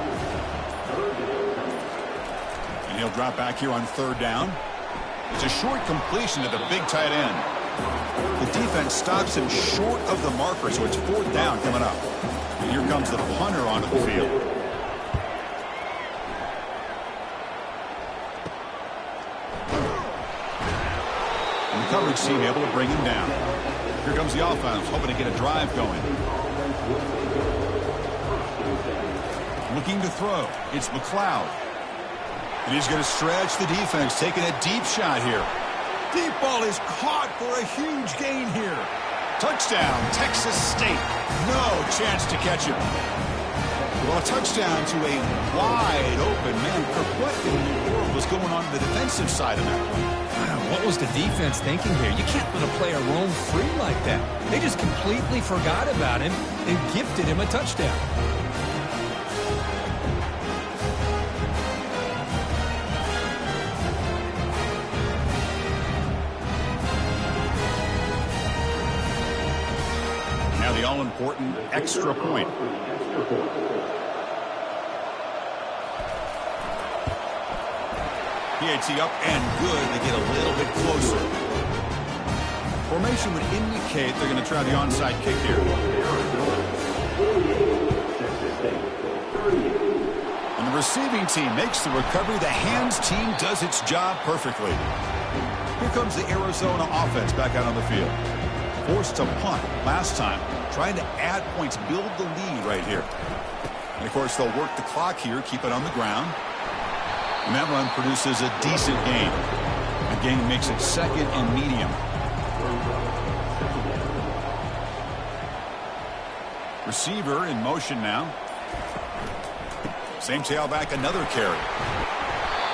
And he'll drop back here on third down. It's a short completion to the big tight end. The defense stops him short of the marker, so it's fourth down coming up. And here comes the punter onto the field. The coverage team able to bring him down. Here comes the offense, hoping to get a drive going. Looking to throw. It's McLeod. And he's going to stretch the defense, taking a deep shot here. Deep ball is caught for a huge gain here. Touchdown, Texas State. No chance to catch him. Well, a touchdown to a wide open man. What in the world was going on the defensive side of that one? What was the defense thinking here? You can't let a player roam free like that. They just completely forgot about him and gifted him a touchdown. Now the all-important extra point. PAT up and good to get a little bit closer. Formation would indicate they're going to try the onside kick here. And the receiving team makes the recovery. The hands team does its job perfectly. Here comes the Arizona offense back out on the field. Forced to punt last time, trying to add points, build the lead right here. And, of course, they'll work the clock here, keep it on the ground. And that run produces a decent gain. A gain makes it second and medium. Receiver in motion now. Same tailback, another carry.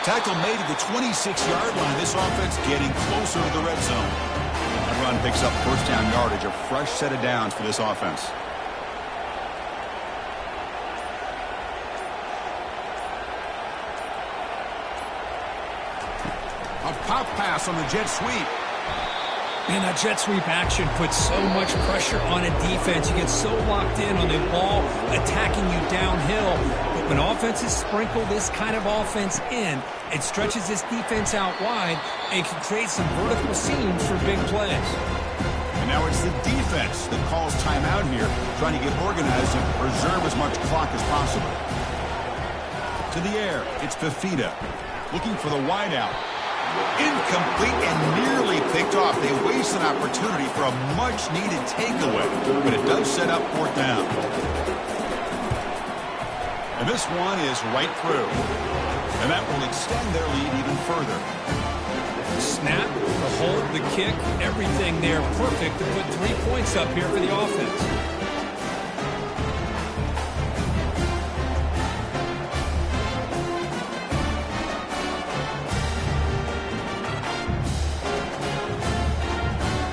Tackle made at the 26-yard line. This offense getting closer to the red zone. That run picks up first down yardage, a fresh set of downs for this offense. A pop pass on the jet sweep. Man, that jet sweep action puts so much pressure on a defense. You get so locked in on the ball attacking you downhill. But when offenses sprinkle this kind of offense in, it stretches this defense out wide and can create some vertical seams for big plays. And now it's the defense that calls timeout here, trying to get organized and preserve as much clock as possible. To the air, it's Fifita looking for the wideout. Incomplete and nearly picked off. They waste an opportunity for a much-needed takeaway, but it does set up fourth down. And this one is right through. And that will extend their lead even further. Snap, the hold, the kick, everything there perfect to put 3 points up here for the offense.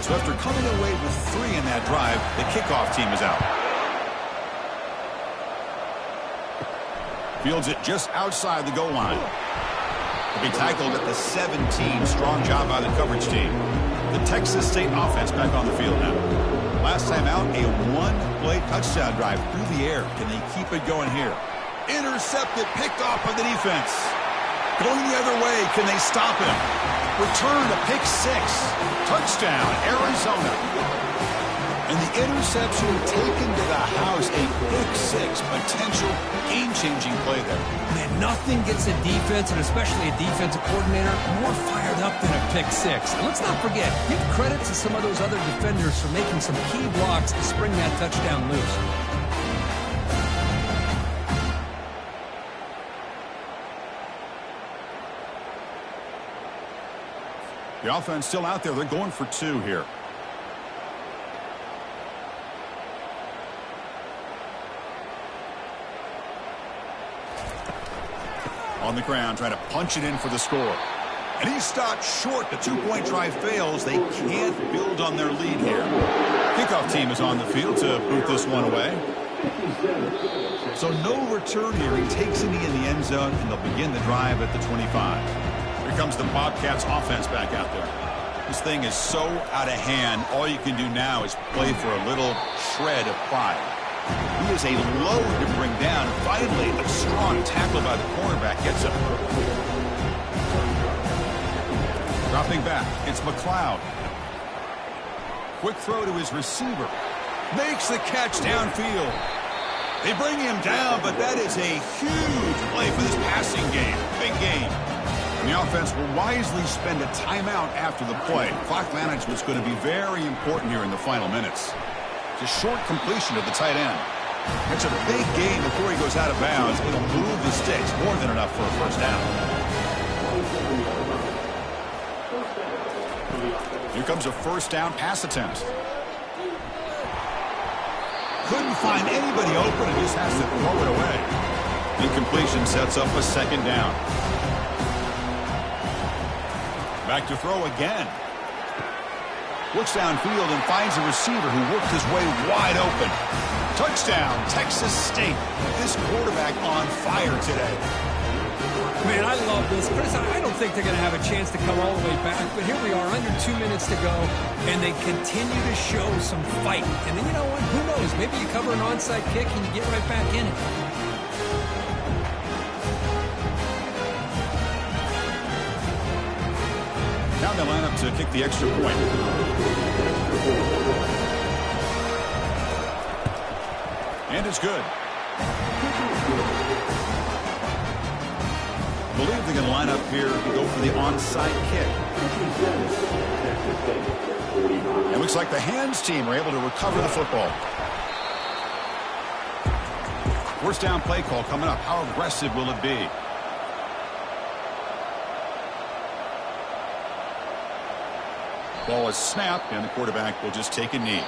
So after coming away with 3 in that drive, the kickoff team is out. Fields it just outside the goal line. He'll be tackled at the 17. Strong job by the coverage team. The Texas State offense back on the field now. Last time out, a one-play touchdown drive through the air. Can they keep it going here? Intercepted, picked off by the defense. Going the other way, can they stop him? Return to pick 6. Touchdown, Arizona. And the interception taken to the house, a pick 6. Potential game-changing play there. Man, nothing gets a defense, and especially a defensive coordinator, more fired up than a pick 6. And let's not forget, give credit to some of those other defenders for making some key blocks to spring that touchdown loose. The offense still out there. They're going for 2 here. On the ground, trying to punch it in for the score. And he's stopped short. The 2-point try fails. They can't build on their lead here. Kickoff team is on the field to boot this one away. So no return here. He takes it in the end zone, and they'll begin the drive at the 25. Here comes the Bobcats offense back out there. This thing is so out of hand. All you can do now is play for a little shred of pride. He is a load to bring down. Finally, a strong tackle by the cornerback gets him. Dropping back, it's McLeod. Quick throw to his receiver. Makes the catch downfield. They bring him down, but that is a huge play for this passing game. Big game. And the offense will wisely spend a timeout after the play. Clock management is going to be very important here in the final minutes. It's a short completion to the tight end. It's a big game before he goes out of bounds. It'll move the sticks, more than enough for a first down. Here comes a first down pass attempt. Couldn't find anybody open and just has to throw it away. Incompletion sets up a second down. Back to throw again. Looks downfield and finds a receiver who worked his way wide open. Touchdown, Texas State. This quarterback on fire today. Man, I love this. Chris, I don't think they're going to have a chance to come all the way back, but here we are, under 2 minutes to go, and they continue to show some fight. And then, you know what? Who knows? Maybe you cover an onside kick and you get right back in it. Now they line up to kick the extra point. And it's good. I believe they're going to line up here to go for the onside kick. It looks like the hands team are able to recover the football. First down play call coming up. How aggressive will it be? Ball is snapped, and the quarterback will just take a knee.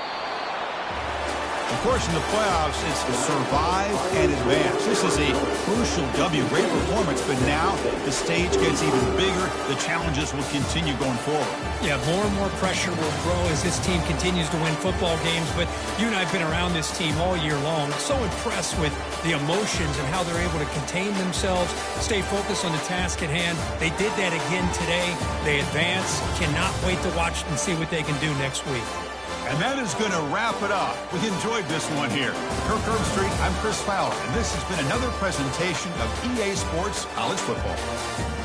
Of course, in the playoffs, it's survive and advance. This is a crucial W. Great performance, but now the stage gets even bigger. The challenges will continue going forward. Yeah, more and more pressure will grow as this team continues to win football games. But you and I have been around this team all year long. So impressed with the emotions and how they're able to contain themselves, stay focused on the task at hand. They did that again today. They advance. Cannot wait to watch and see what they can do next week. And that is going to wrap it up. We enjoyed this one here. Kirk Herbstreit, I'm Chris Fowler, and this has been another presentation of EA Sports College Football.